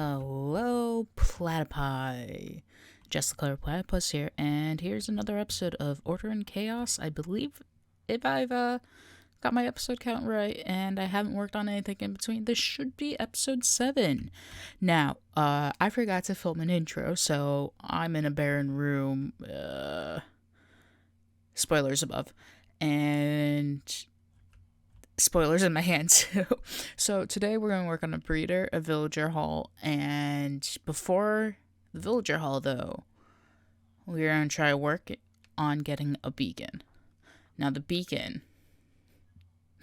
Hello, Platypi. Jessica Platypus here, and here's another episode of Order and Chaos. I believe, if I've got my episode count right, and I haven't worked on anything in between, this should be episode 7. Now, I forgot to film an intro, so I'm in a barren room, spoilers above, and spoilers in my hand too. So today we're going to work on a breeder, a villager hall, and before the villager hall though, we're going to try work on getting a beacon. Now the beacon,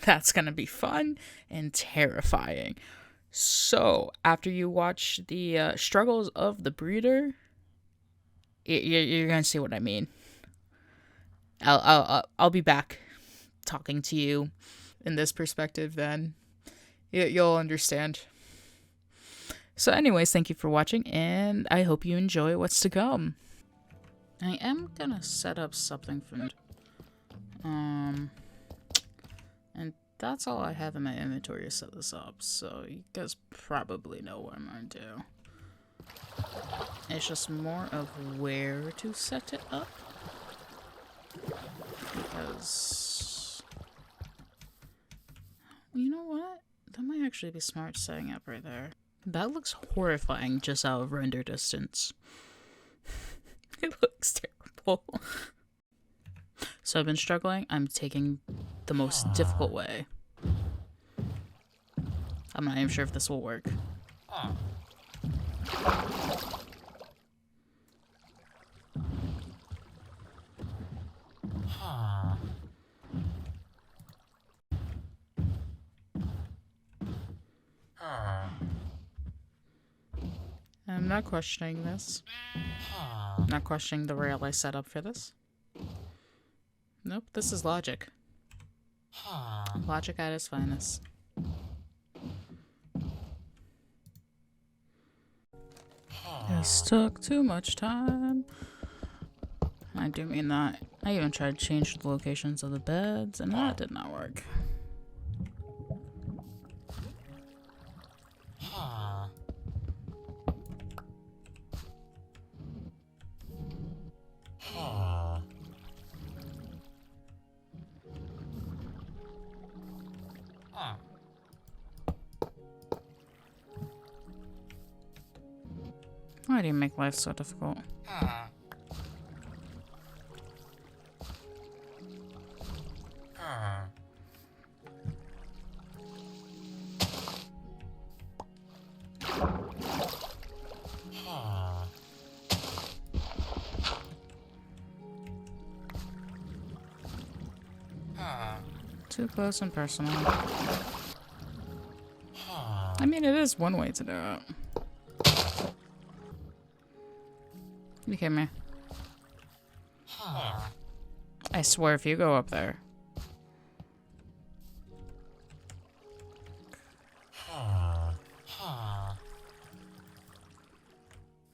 that's going to be fun and terrifying. So after you watch the struggles of the breeder, you're going to see what I mean. I'll be back talking to you in this perspective, then you'll understand. So anyways, thank you for watching, and I hope you enjoy what's to come. I am gonna set up something for and that's all I have in my inventory to set this up, so you guys probably know what I'm gonna do. It's just more of where to set it up, because you know what? That might actually be smart setting up right there. That looks horrifying just out of render distance. It looks terrible. So I've been struggling. I'm taking the most difficult way. I'm not even sure if this will work. I'm not questioning this. Not questioning the rail I set up for this. Nope, this is logic. Logic at its finest. This took too much time. I do mean that. I even tried to change the locations of the beds, and that did not work. Why do you make life so difficult? Too close and personal. I mean, it is one way to do it. You kidding me? I swear if you go up there.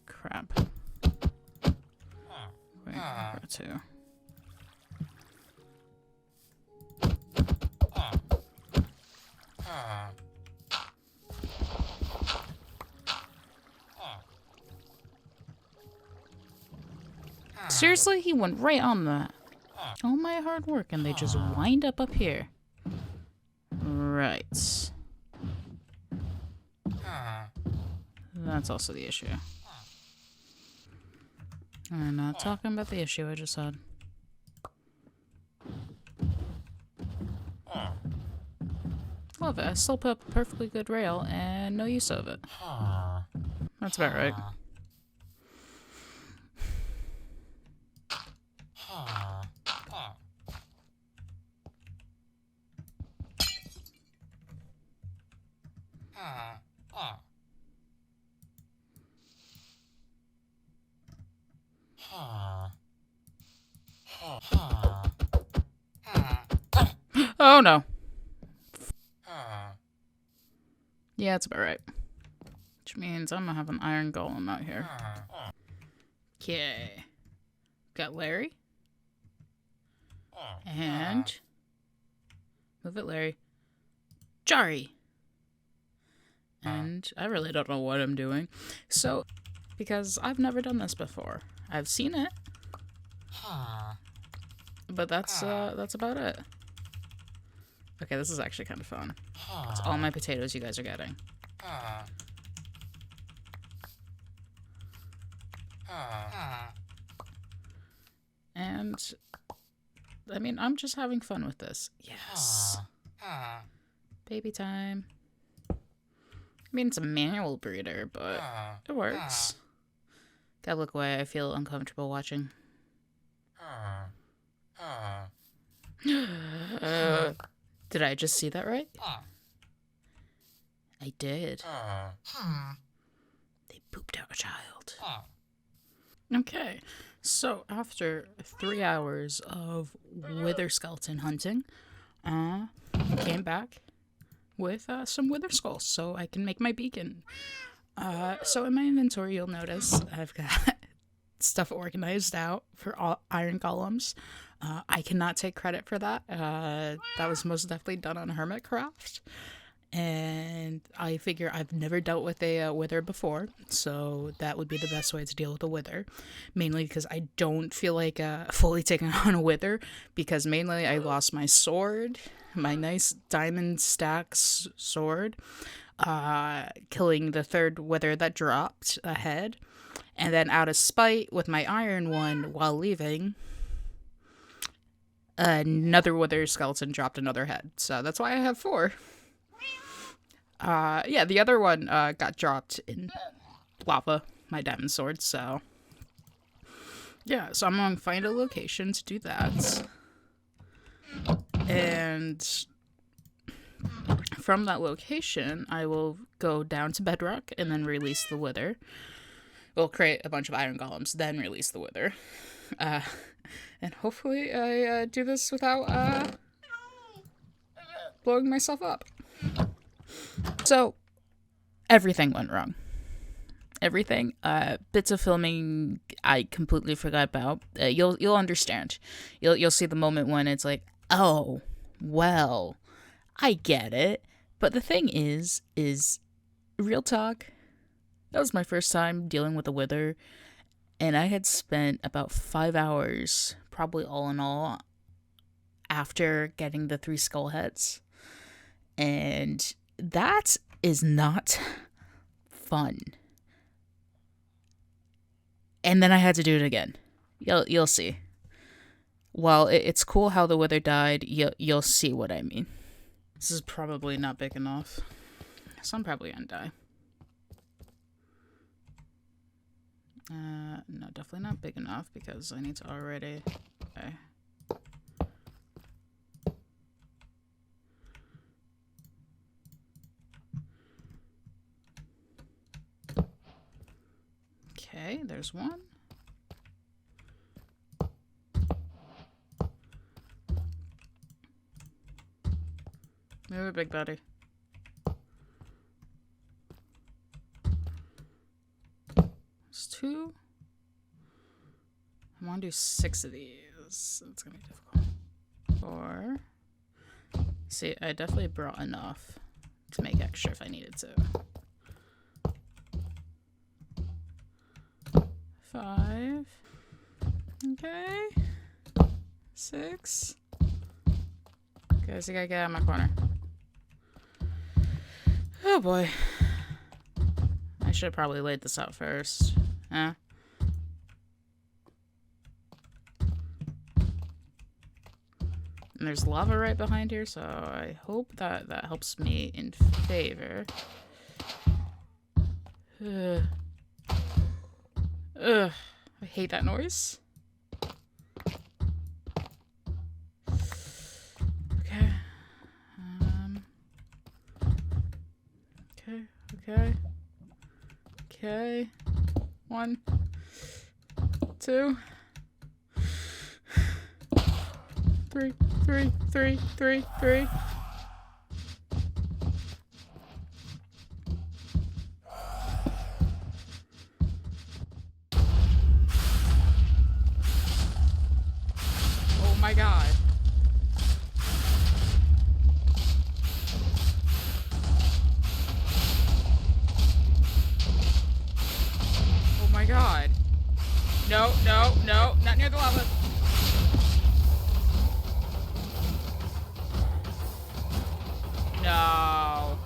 Crap. Wait, where to? Seriously? He went right on that. All my hard work and they just wind up here. Right. That's also the issue. I'm not talking about the issue I just had. Love it. I still put up a perfectly good rail and no use of it. That's about right. Oh no. Yeah, that's about right. Which means I'm gonna have an iron golem out here. Okay. Got Larry. And move it, Larry. Jari. and I really don't know what I'm doing. So, because I've never done this before. I've seen it, but that's about it. Okay, this is actually kind of fun. It's all my potatoes you guys are getting. And, I mean, I'm just having fun with this. Yes. Baby time. I mean, it's a manual breeder, but it works. Gotta look away. I feel uncomfortable watching. Did I just see that right? I did. They pooped out a child. Okay, so after 3 hours of wither skeleton hunting, came back with some wither skulls so I can make my beacon. So in my inventory, you'll notice I've got stuff organized out for all iron golems. I cannot take credit for that. That was most definitely done on Hermitcraft. And I figure I've never dealt with a wither before, so that would be the best way to deal with a wither. Mainly because I don't feel like fully taking on a wither, because mainly I lost my sword, my nice diamond stacks sword, killing the third wither that dropped ahead, and then out of spite with my iron one while leaving, another wither skeleton dropped another head. So that's why I have 4. Yeah, the other one got dropped in lava, my diamond sword, so yeah, so I'm gonna find a location to do that. And from that location, I will go down to Bedrock and then release the wither. We'll create a bunch of iron golems, then release the wither. And hopefully I do this without blowing myself up. So, everything went wrong. Everything. Bits of filming I completely forgot about. You'll understand. You'll see the moment when it's like, oh, well, I get it. But the thing is real talk. That was my first time dealing with a wither, and I had spent about 5 hours, probably all in all, after getting the 3 skull heads, and that is not fun. And then I had to do it again. You'll see. While it's cool how the wither died, you'll see what I mean. This is probably not big enough, so I'm probably gonna die. No, definitely not big enough, because I need to already... Okay. Okay, there's one. Move it, big buddy. There's 2. I want to do 6 of these. It's gonna be difficult. 4. See, I definitely brought enough to make extra if I needed to. 5. Okay. 6. Guys, you gotta get out of my corner. Oh boy. I should have probably laid this out first. Huh? And there's lava right behind here, so I hope that helps me in favor. Ugh. I hate that noise. Okay. Okay. Okay. 1, 2, 3. Oh my god. my god. No, no, no, not near the lava. No.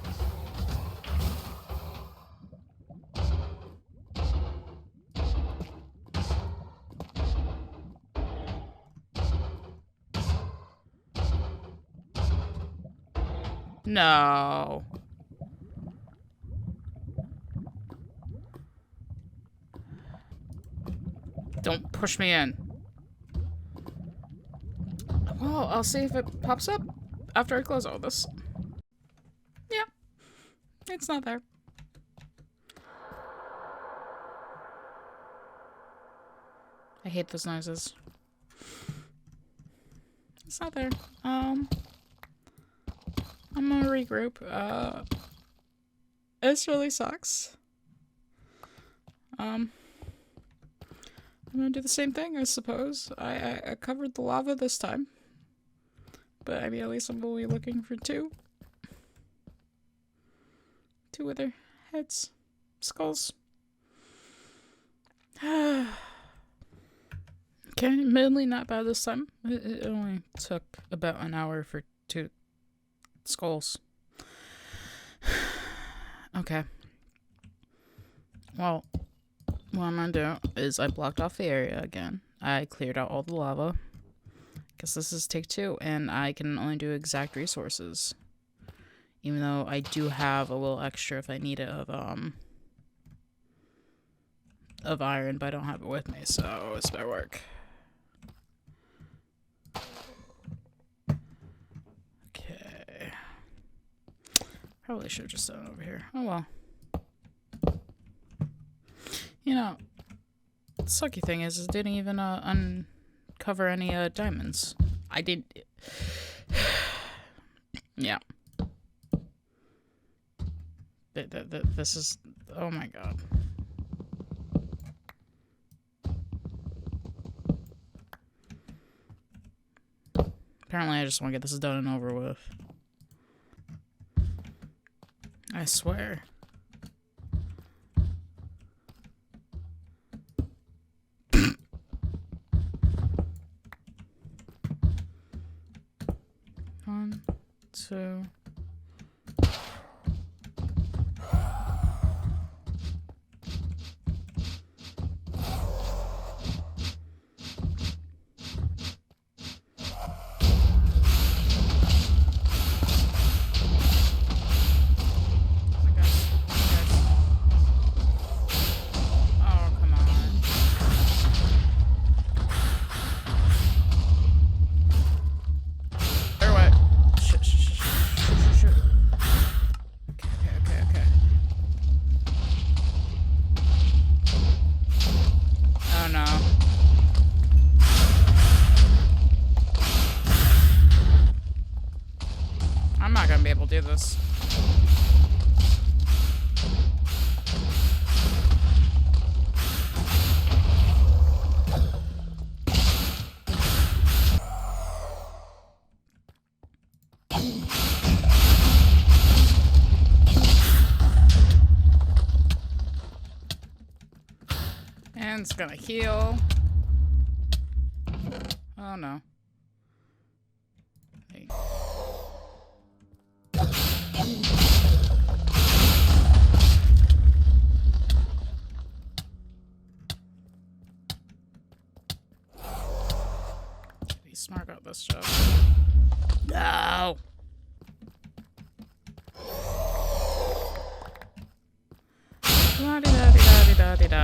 No. Don't push me in. Well, I'll see if it pops up after I close all this. Yeah. It's not there. I hate those noises. It's not there. I'm gonna regroup. This really sucks. I'm gonna do the same thing, I suppose. I covered the lava this time. But I mean, at least I'm only looking for two. Two other heads. Skulls. Okay, admittedly not bad this time. It only took about an hour for 2 skulls. Okay. Well, what I'm gonna do is I blocked off the area again. I cleared out all the lava. Guess this is take 2, and I can only do exact resources. Even though I do have a little extra if I need it of iron, but I don't have it with me, so it's better work. Okay. Probably should have just done it over here. Oh well. You know, the sucky thing is it didn't even uncover any diamonds. I didn't. Yeah. This is. Oh my god. Apparently, I just want to get this done and over with. I swear. One, two. I'm not gonna be able to do this. And it's gonna heal. Oh no. Hey. Be smart about this job. No. La-di-da-di-da-di-da-di-da.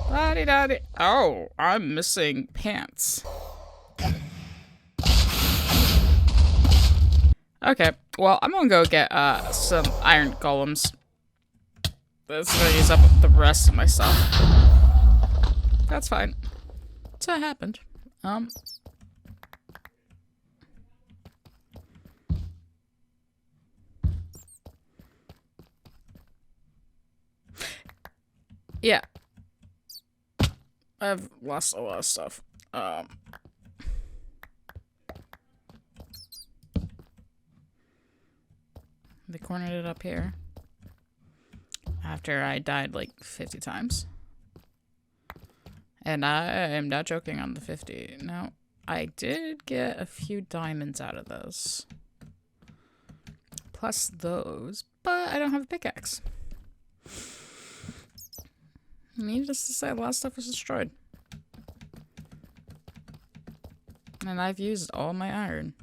La-di-da-di. Oh, I'm missing pants. Okay, well, I'm gonna go get some iron golems. That's gonna use up the rest of my stuff. That's fine. That's what happened. Yeah. I've lost a lot of stuff. They cornered it up here. After I died like 50 times. And I am not joking on the 50. Now, I did get a few diamonds out of this. Plus those, but I don't have a pickaxe. Needless to say, a lot of stuff was destroyed. And I've used all my iron.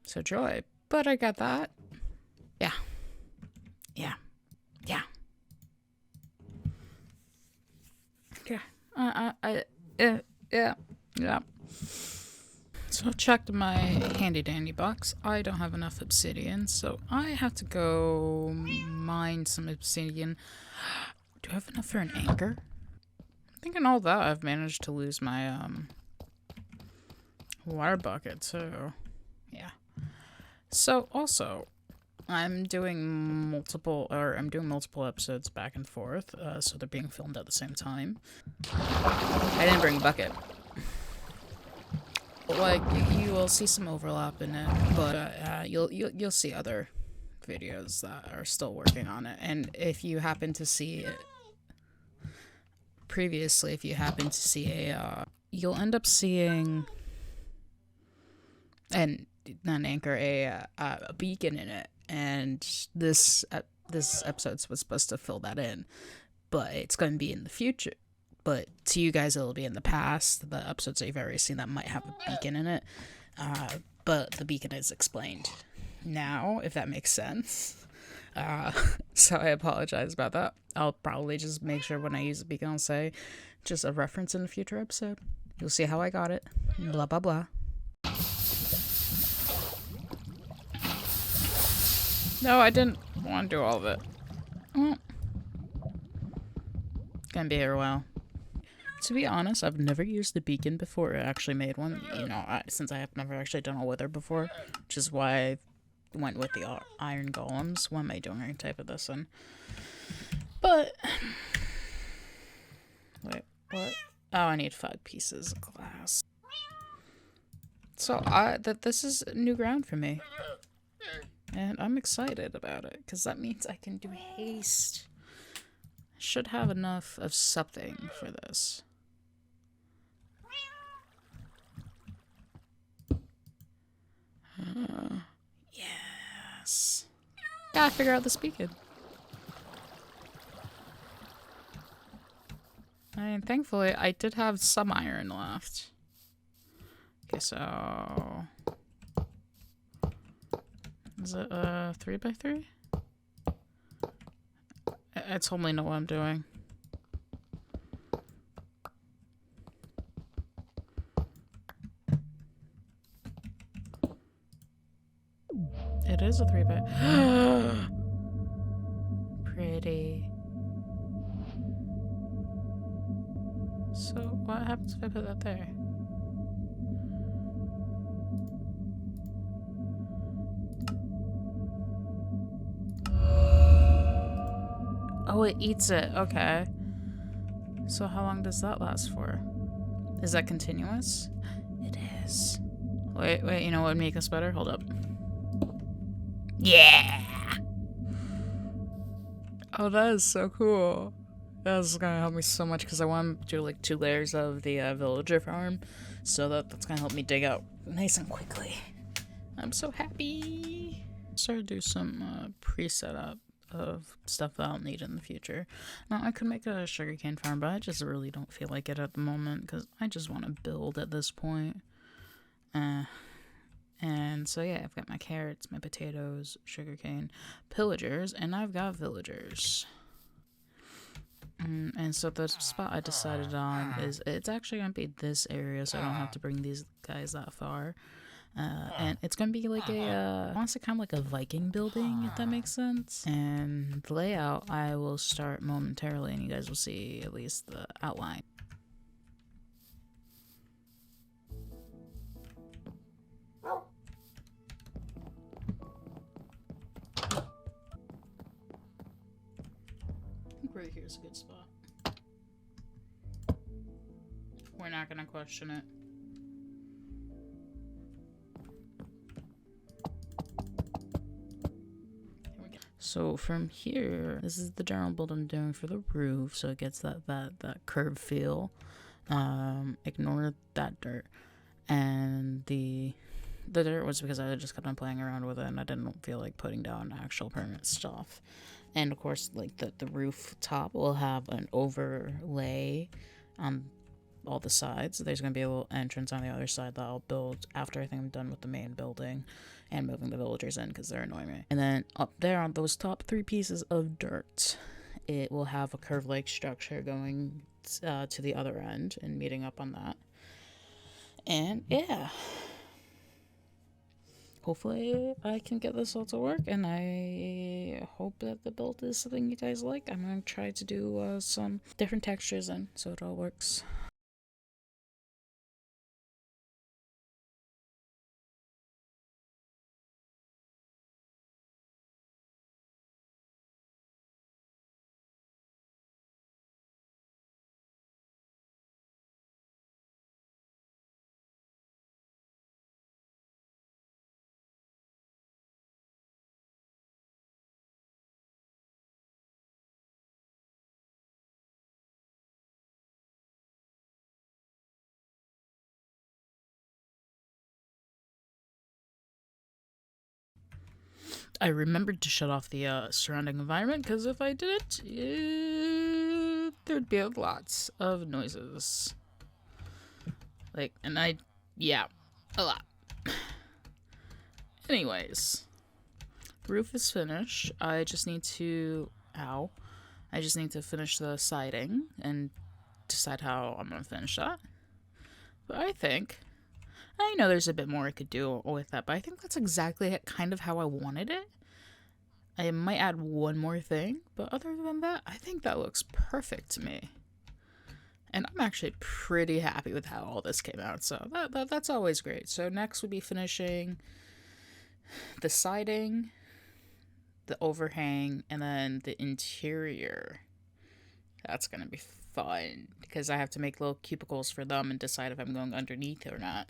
So joy. But I got that. Yeah. Yeah. Yeah. Yeah. Yeah. So I checked my handy dandy box. I don't have enough obsidian, so I have to go mine some obsidian. Do I have enough for an anchor? I think in all that I've managed to lose my water bucket too. Yeah. So also, I'm doing multiple episodes back and forth, so they're being filmed at the same time. I didn't bring a bucket. Like, you will see some overlap in it, but you'll see other videos that are still working on it. And if you happen to see it previously, you'll end up seeing an anchor, a beacon in it, and this episode was supposed to fill that in, but it's going to be in the future. But to you guys, it'll be in the past. The episodes that you've already seen that might have a beacon in it. But the beacon is explained now, if that makes sense. So I apologize about that. I'll probably just make sure when I use the beacon, I'll say just a reference in a future episode. You'll see how I got it. Blah, blah, blah. No, I didn't want to do all of it. Well, gonna be here a while. To be honest, I've never used the beacon before I actually made one, since I have never actually done a wither before, which is why I went with the iron golems. Why am I doing any type of this in? But, wait, what? Oh, I need 5 pieces of glass. So, this is new ground for me. And I'm excited about it, because that means I can do haste. Should have enough of something for this. Yes. Gotta figure out this beacon. I mean, thankfully, I did have some iron left. Okay, so... Is it a 3x3? I totally know what I'm doing. It is a 3x. Pretty. So, what happens if I put that there? Oh, it eats it. Okay. So how long does that last for? Is that continuous? It is. Wait, you know what would make this better? Hold up. Yeah! Oh, that is so cool. That's gonna help me so much because I want to do like 2 layers of the villager farm. So that's gonna help me dig out nice and quickly. I'm so happy. Start to do some pre-setup of stuff that I'll need in the future. Now, I could make a sugarcane farm, but I just really don't feel like it at the moment because I just want to build at this point. And so yeah, I've got my carrots, my potatoes, sugarcane, pillagers, and I've got villagers. And so the spot I decided on is, it's actually going to be this area, so I don't have to bring these guys that far. And it's going to be like I want to say kind of like a Viking building, if that makes sense. And the layout I will start momentarily, and you guys will see at least the outline. Right here's a good spot. We're not gonna question it. So from here, this is the general build I'm doing for the roof, so it gets that curved feel. Ignore that dirt. And the dirt was because I just kept on playing around with it and I didn't feel like putting down actual permanent stuff. And of course, like the roof top will have an overlay on all the sides. There's going to be a little entrance on the other side that I'll build after I think I'm done with the main building and moving the villagers in because they're annoying me. And then up there on those top 3 pieces of dirt, it will have a curved-like structure going to the other end and meeting up on that. And yeah, hopefully I can get this all to work, and I hope that the build is something you guys like. I'm going to try to do some different textures in so it all works. I remembered to shut off the surrounding environment because if I didn't, there'd be lots of noises. Yeah, a lot. Anyways, roof is finished. I just need to finish the siding and decide how I'm gonna finish that. But I know there's a bit more I could do with that, but I think that's exactly kind of how I wanted it. I might add one more thing, but other than that, I think that looks perfect to me. And I'm actually pretty happy with how all this came out, so that's always great. So next would be finishing the siding, the overhang, and then the interior. That's gonna be fun, because I have to make little cubicles for them and decide if I'm going underneath or not.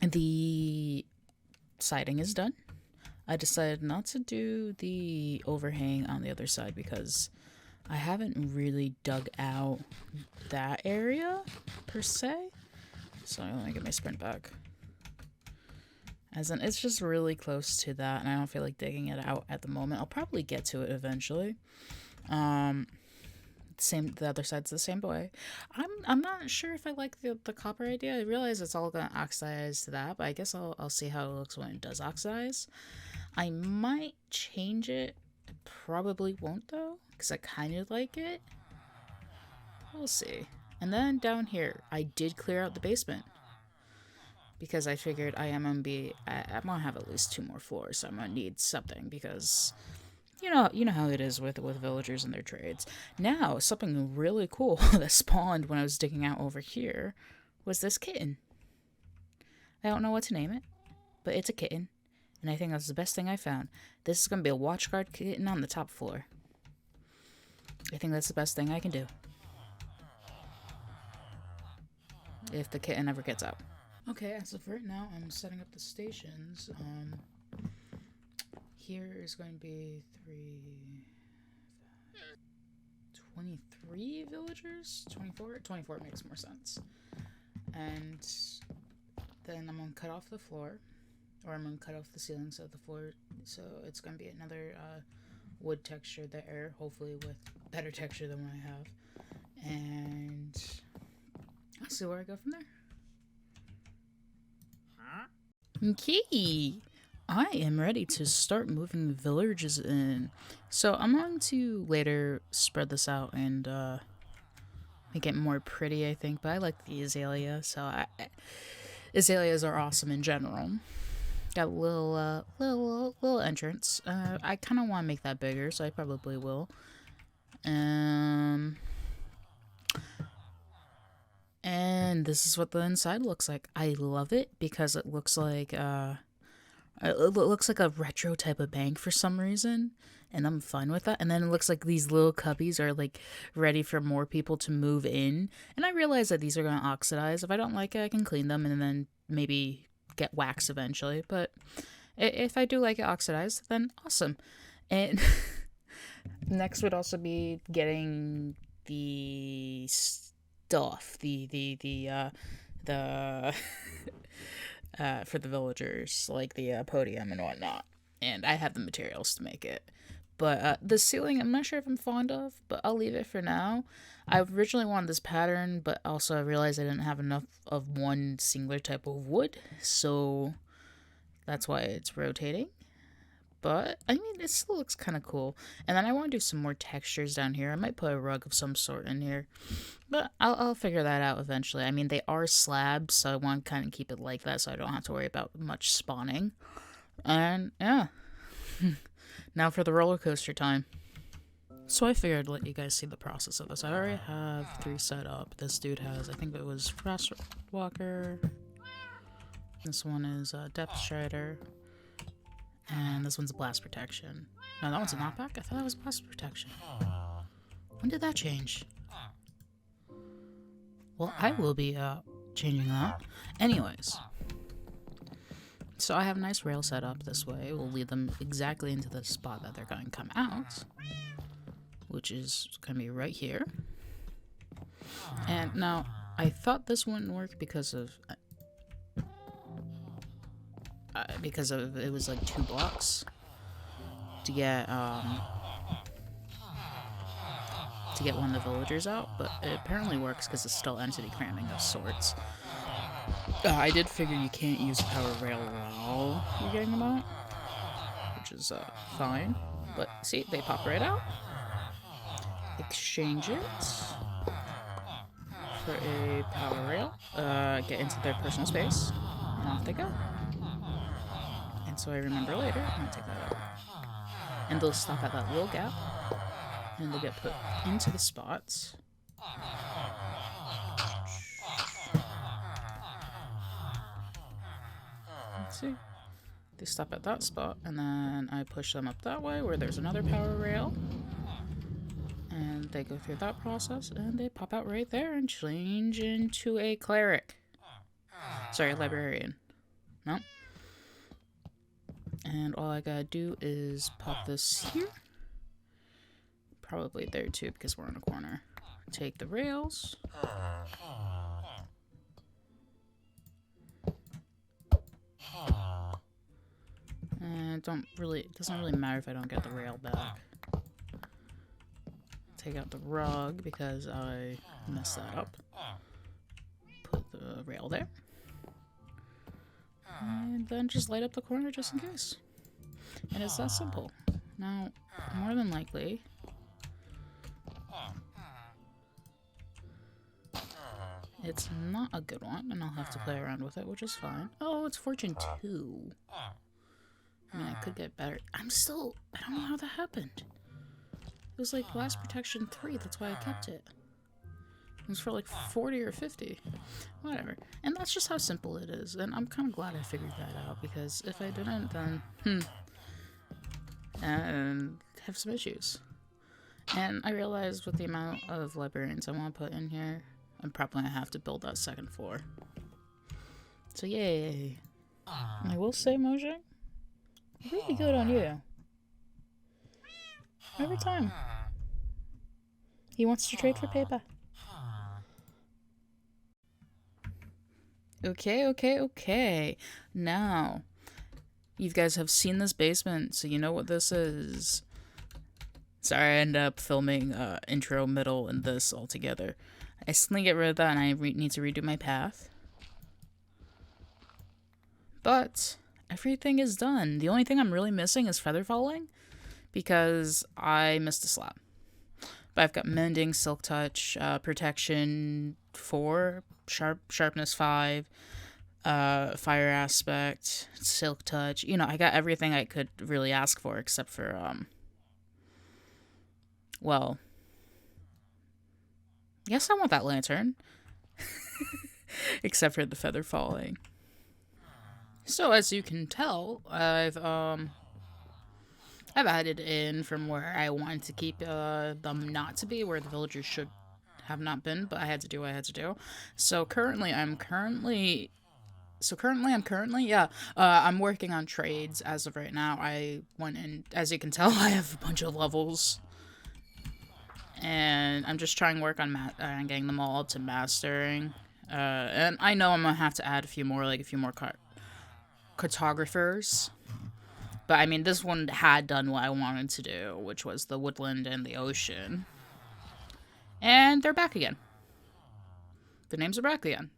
The siding is done. I decided not to do the overhang on the other side because I haven't really dug out that area per se. So let me get my sprint back. As in, it's just really close to that, and I don't feel like digging it out at the moment. I'll probably get to it eventually. The other side's the same way. I'm not sure if I like the copper idea. I realize it's all gonna oxidize to that, but I guess I'll see how it looks when it does oxidize. I might change it. I probably won't though, because I kind of like it. We'll see. And then down here, I did clear out the basement because I figured I'm gonna have at least 2 more floors, so I'm gonna need something because you know how it is with villagers and their trades. Now, something really cool that spawned when I was digging out over here was this kitten. I don't know what to name it, but it's a kitten, and I think that's the best thing I found. This is gonna be a watchguard kitten on the top floor. I think that's the best thing I can do. If the kitten ever gets out. Okay, as of right now, I'm setting up the stations. Here is going to be 23 villagers? 24? 24 makes more sense. And then I'm going to cut off the floor, or I'm going to cut off the ceiling so the floor, so it's going to be another wood texture there, hopefully with better texture than what I have. And I'll see where I go from there. Okay, I am ready to start moving villagers in. So I'm going to later spread this out and make it more pretty, I think. But I like the azalea, so azaleas are awesome in general. Got a little entrance. I kind of want to make that bigger, so I probably will. And this is what the inside looks like. I love it because it looks like a retro type of bank for some reason, and I'm fine with that. And then it looks like these little cubbies are like ready for more people to move in. And I realize that these are going to oxidize. If I don't like it, I can clean them and then maybe get wax eventually. But If I do like it oxidized, then awesome. And next would also be getting the stuff, the for the villagers, like the podium and whatnot. And I have the materials to make it. But the ceiling, I'm not sure if I'm fond of, but I'll leave it for now. I originally wanted this pattern, but also I realized I didn't have enough of one singular type of wood, so that's why it's rotating. But, I mean, it still looks kind of cool. And then I want to do some more textures down here. I might put a rug of some sort in here. But I'll figure that out eventually. I mean, they are slabs, so I want to kind of keep it like that so I don't have to worry about much spawning. And, yeah. Now for the roller coaster time. So I figured I'd let you guys see the process of this. I already have 3 set up. This dude has, I think it was Frost Walker. This one is Depth Strider. And this one's Blast Protection. No, that one's a knockback? I thought that was Blast Protection. When did that change? Well, I will be changing that. Anyways. So I have a nice rail set up this way. We'll lead them exactly into the spot that they're going to come out, which is going to be right here. And now, I thought this wouldn't work because of it was like 2 blocks to get one of the villagers out, but it apparently works because it's still entity cramming of sorts. I did figure you can't use power rail while you're getting them out, which is fine. But see, they pop right out. Exchange it for a power rail. Get into their personal space, and off they go. And so I remember later, I'm gonna take that out. And they'll stop at that little gap, and they'll get put into the spots. Let's see. They stop at that spot, and then I push them up that way where there's another power rail. And they go through that process, and they pop out right there and change into a cleric. Sorry, librarian. No. And all I gotta do is pop this here. Probably there too, because we're in a corner. Take the rails. And it doesn't really matter if I don't get the rail back. Take out the rug because I messed that up. Put the rail there. And then just light up the corner just in case. And it's that simple. Now, more than likely, it's not a good one, and I'll have to play around with it, which is fine. Oh, it's Fortune 2. I mean, I could get better. I don't know how that happened. It was like Blast Protection 3, that's why I kept it. It was for like 40 or 50. Whatever. And that's just how simple it is. And I'm kind of glad I figured that out, because if I didn't, then, and have some issues. And I realized with the amount of librarians I want to put in here, I'm probably going to have to build that second floor. So yay. And I will say, Mojang, really good on you. Every time. He wants to trade for paper. Okay. Now, you guys have seen this basement, so you know what this is. Sorry, I ended up filming intro, middle, and this all together. I suddenly get rid of that, and I need to redo my path. But everything is done. The only thing I'm really missing is feather falling, because I missed a slab. But I've got mending, silk touch, protection 4, sharpness 5, fire aspect, silk touch. You know, I got everything I could really ask for, except for well, yes, I want that lantern. Except for the feather falling. So as you can tell, I've added in from where I wanted to keep them not to be, where the villagers should have not been, but I had to do what I had to do. So currently, I'm So I'm working on trades as of right now. I went in, as you can tell, I have a bunch of levels, and I'm just trying to work on getting them all up to mastering. And I know I'm gonna have to add a few more, like a few more cartographers. But I mean, this one had done what I wanted to do, which was the woodland and the ocean. And they're back again. The names are back again.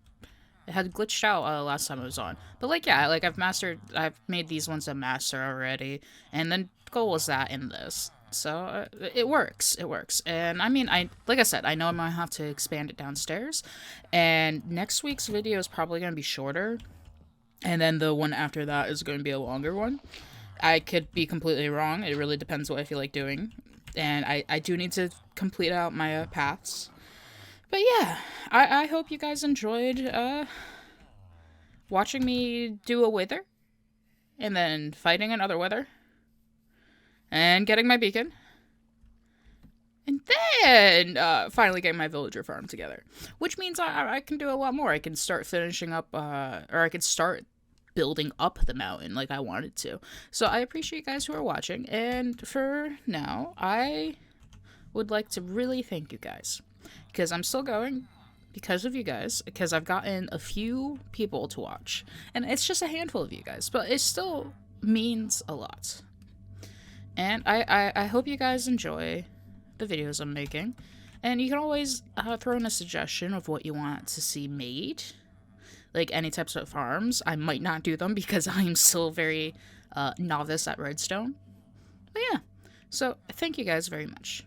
It had glitched out last time I was on. But, like, yeah, like, I've made these ones a master already. And then goal was that in this. So, it works. It works. And, I mean, like I said, I know I'm going to have to expand it downstairs. And next week's video is probably going to be shorter. And then the one after that is going to be a longer one. I could be completely wrong. It really depends what I feel like doing. And I do need to complete out my paths. But yeah, I hope you guys enjoyed watching me do a wither. And then fighting another wither. And getting my beacon. And then finally getting my villager farm together. Which means I can do a lot more. I can start finishing up, or I can start building up the mountain like I wanted to. So I appreciate you guys who are watching, and for now, I would like to really thank you guys, because I'm still going because of you guys, because I've gotten a few people to watch, and it's just a handful of you guys, but it still means a lot. And I hope you guys enjoy the videos I'm making, and you can always throw in a suggestion of what you want to see made. Like, any types of farms. I might not do them because I'm still very novice at redstone. But yeah, so thank you guys very much.